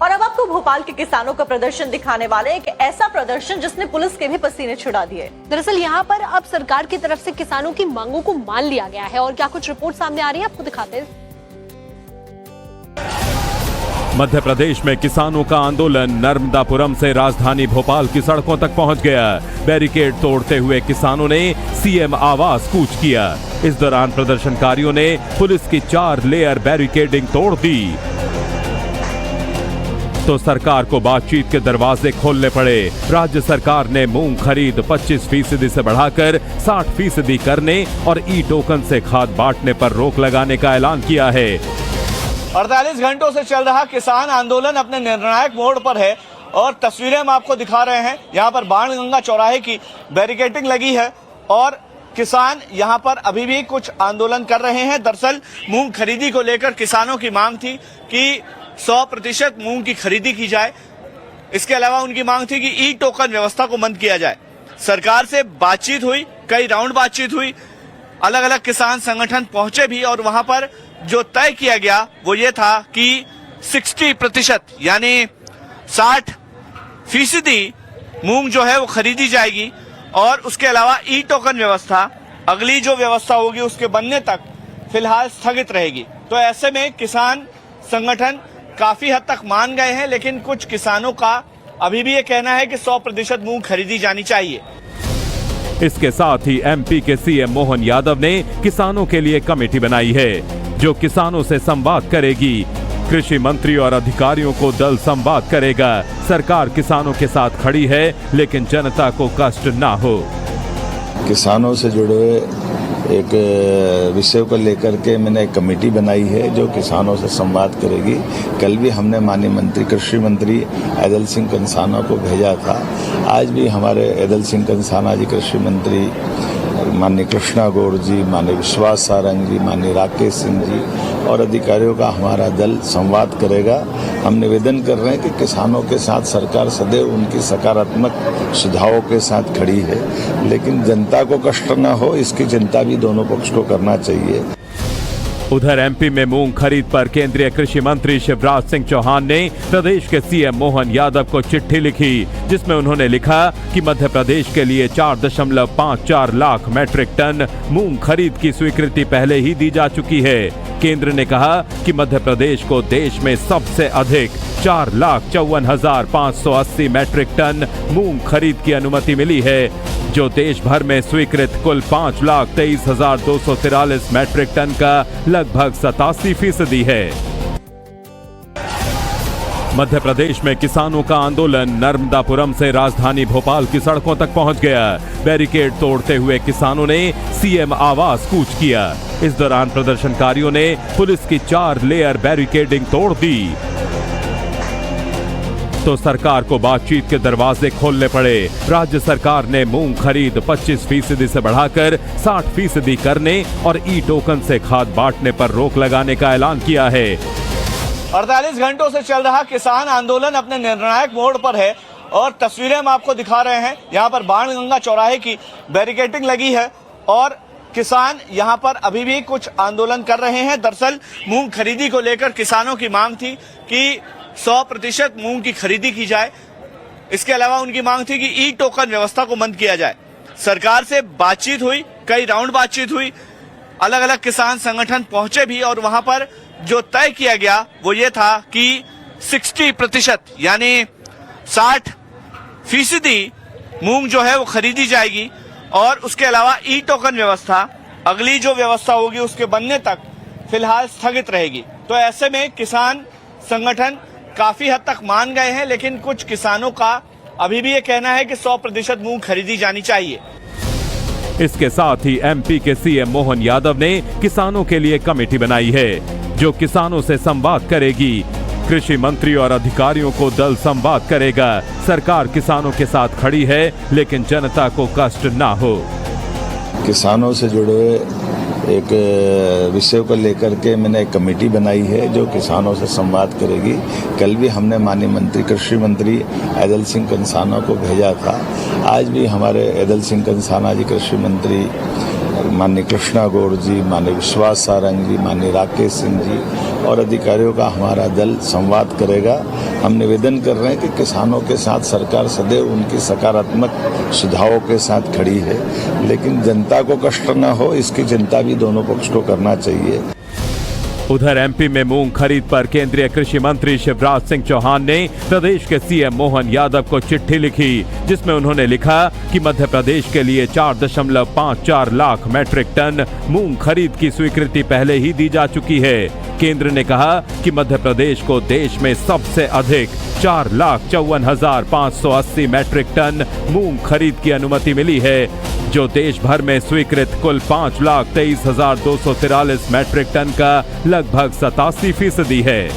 और अब आपको भोपाल के किसानों का प्रदर्शन दिखाने वाले एक ऐसा प्रदर्शन जिसने पुलिस के भी पसीने छुड़ा दिए। दरअसल यहाँ पर अब सरकार की तरफ से किसानों की मांगों को मान लिया गया है और क्या कुछ रिपोर्ट सामने आ रही है आपको दिखाते हैं। मध्य प्रदेश में किसानों का आंदोलन नर्मदापुरम से राजधानी भोपाल की सड़कों तक पहुंच गया। बैरिकेड तोड़ते हुए किसानों ने सीएम आवास कूच किया। इस दौरान प्रदर्शनकारियों ने पुलिस की 4 लेयर बैरिकेडिंग तोड़ दी तो सरकार को बातचीत के दरवाजे खोलने पड़े। राज्य सरकार ने मूंग खरीद 25% से बढ़ाकर 60% करने और ई टोकन से खाद बांटने पर रोक लगाने का ऐलान किया है। 48 घंटों से चल रहा किसान आंदोलन अपने निर्णायक मोड़ पर है और तस्वीरें हम आपको दिखा रहे हैं। यहाँ पर बाणगंगा चौराहे की बैरिकेडिंग लगी है और किसान यहाँ पर अभी भी कुछ आंदोलन कर रहे हैं। दरअसल मूंग खरीदी को लेकर किसानों की मांग थी कि 100% मूंग की खरीदी की जाए। इसके अलावा उनकी मांग थी कि ई टोकन व्यवस्था को बंद किया जाए। सरकार से बातचीत हुई, कई राउंड बातचीत हुई, अलग अलग किसान संगठन पहुंचे भी और वहां पर जो तय किया गया वो ये था कि 60% यानी 60% मूंग जो है वो खरीदी जाएगी और उसके अलावा ई टोकन व्यवस्था अगली जो व्यवस्था होगी उसके बनने तक फिलहाल स्थगित रहेगी। तो ऐसे में किसान संगठन काफी हद तक मान गए हैं, लेकिन कुछ किसानों का अभी भी ये कहना है कि 100% मूंग खरीदी जानी चाहिए। इसके साथ ही एमपी के सीएम मोहन यादव ने किसानों के लिए कमेटी बनाई है जो किसानों से संवाद करेगी। कृषि मंत्री और अधिकारियों को दल संवाद करेगा। सरकार किसानों के साथ खड़ी है लेकिन जनता को कष्ट ना हो। किसानों से जुड़े हुए एक विषय को लेकर के मैंने एक कमेटी बनाई है जो किसानों से संवाद करेगी। कल भी हमने माननीय मंत्री कृषि मंत्री ऐदल सिंह कंसाना को भेजा था। आज भी हमारे ऐदल सिंह कंसाना जी, कृषि मंत्री माननीय कृष्णा गौड़ जी, माननीय विश्वास सारंग जी, माननीय राकेश सिंह जी और अधिकारियों का हमारा दल संवाद करेगा। हम निवेदन कर रहे हैं कि किसानों के साथ सरकार सदैव उनकी सकारात्मक सुझावों के साथ खड़ी है, लेकिन जनता को कष्ट न हो इसकी चिंता भी दोनों पक्ष को करना चाहिए। उधर एमपी में मूंग खरीद पर केंद्रीय कृषि मंत्री शिवराज सिंह चौहान ने प्रदेश के सीएम मोहन यादव को चिट्ठी लिखी जिसमें उन्होंने लिखा कि मध्य प्रदेश के लिए 4.54 लाख मैट्रिक टन मूंग खरीद की स्वीकृति पहले ही दी जा चुकी है। केंद्र ने कहा कि मध्य प्रदेश को देश में सबसे अधिक 4,54,580 मैट्रिक टन मूंग खरीद की अनुमति मिली है जो देश भर में स्वीकृत कुल 5,23,243 मैट्रिक टन का लगभग 87% है। मध्य प्रदेश में किसानों का आंदोलन नर्मदापुरम से राजधानी भोपाल की सड़कों तक पहुंच गया। बैरिकेड तोड़ते हुए किसानों ने सीएम आवास कूच किया। इस दौरान प्रदर्शनकारियों ने पुलिस की 4 लेयर बैरिकेडिंग तोड़ दी तो सरकार को बातचीत के दरवाजे खोलने पड़े। राज्य सरकार ने मूंग खरीद 25% से बढ़ाकर 60% करने और ई टोकन से खाद बांटने पर रोक लगाने का ऐलान किया है। 48 घंटों से चल रहा किसान आंदोलन अपने निर्णायक मोड़ पर है और तस्वीरें हम आपको दिखा रहे हैं। यहाँ पर बाणगंगा चौराहे की बैरिकेडिंग लगी है और किसान यहाँ पर अभी भी कुछ आंदोलन कर रहे हैं। दरअसल मूंग खरीदी को लेकर किसानों की मांग थी कि 100% मूंग की खरीदी की जाए। इसके अलावा उनकी मांग थी कि ई टोकन व्यवस्था को बंद किया जाए। सरकार से बातचीत हुई, कई राउंड बातचीत हुई, अलग अलग किसान संगठन पहुंचे भी और वहां पर जो तय किया गया वो ये था कि 60% यानी 60% मूंग जो है वो खरीदी जाएगी और उसके अलावा ई टोकन व्यवस्था अगली जो व्यवस्था होगी उसके बनने तक फिलहाल स्थगित रहेगी। तो ऐसे में किसान संगठन काफी हद तक मान गए हैं, लेकिन कुछ किसानों का अभी भी ये कहना है कि 100% मूंग खरीदी जानी चाहिए। इसके साथ ही एमपी के सीएम मोहन यादव ने किसानों के लिए कमेटी बनाई है जो किसानों से संवाद करेगी। कृषि मंत्री और अधिकारियों को दल संवाद करेगा। सरकार किसानों के साथ खड़ी है लेकिन जनता को कष्ट ना हो। किसानों से जुड़े हुए एक विषय को लेकर के मैंने एक कमेटी बनाई है जो किसानों से संवाद करेगी। कल भी हमने माननीय मंत्री कृषि मंत्री ऐदल सिंह कंसाना को भेजा था। आज भी हमारे ऐदल सिंह कंसाना जी, कृषि मंत्री माननीय कृष्णा गौड़ जी, माननीय विश्वास सारंग जी, माननीय राकेश सिंह जी और अधिकारियों का हमारा दल संवाद करेगा। हम निवेदन कर रहे हैं कि किसानों के साथ सरकार सदैव उनकी सकारात्मक सुझावों के साथ खड़ी है, लेकिन जनता को कष्ट न हो इसकी चिंता भी दोनों पक्ष को करना चाहिए। उधर एमपी में मूंग खरीद पर केंद्रीय कृषि मंत्री शिवराज सिंह चौहान ने प्रदेश के सीएम मोहन यादव को चिट्ठी लिखी, जिसमें उन्होंने लिखा कि मध्य प्रदेश के लिए 4.54 लाख मैट्रिक टन मूंग खरीद की स्वीकृति पहले ही दी जा चुकी है। केंद्र ने कहा कि मध्य प्रदेश को देश में सबसे अधिक 4,54,580 मैट्रिक टन मूंग खरीद की अनुमति मिली है, जो देश भर में स्वीकृत कुल 5,23,243 मैट्रिक टन का लगभग 87% है।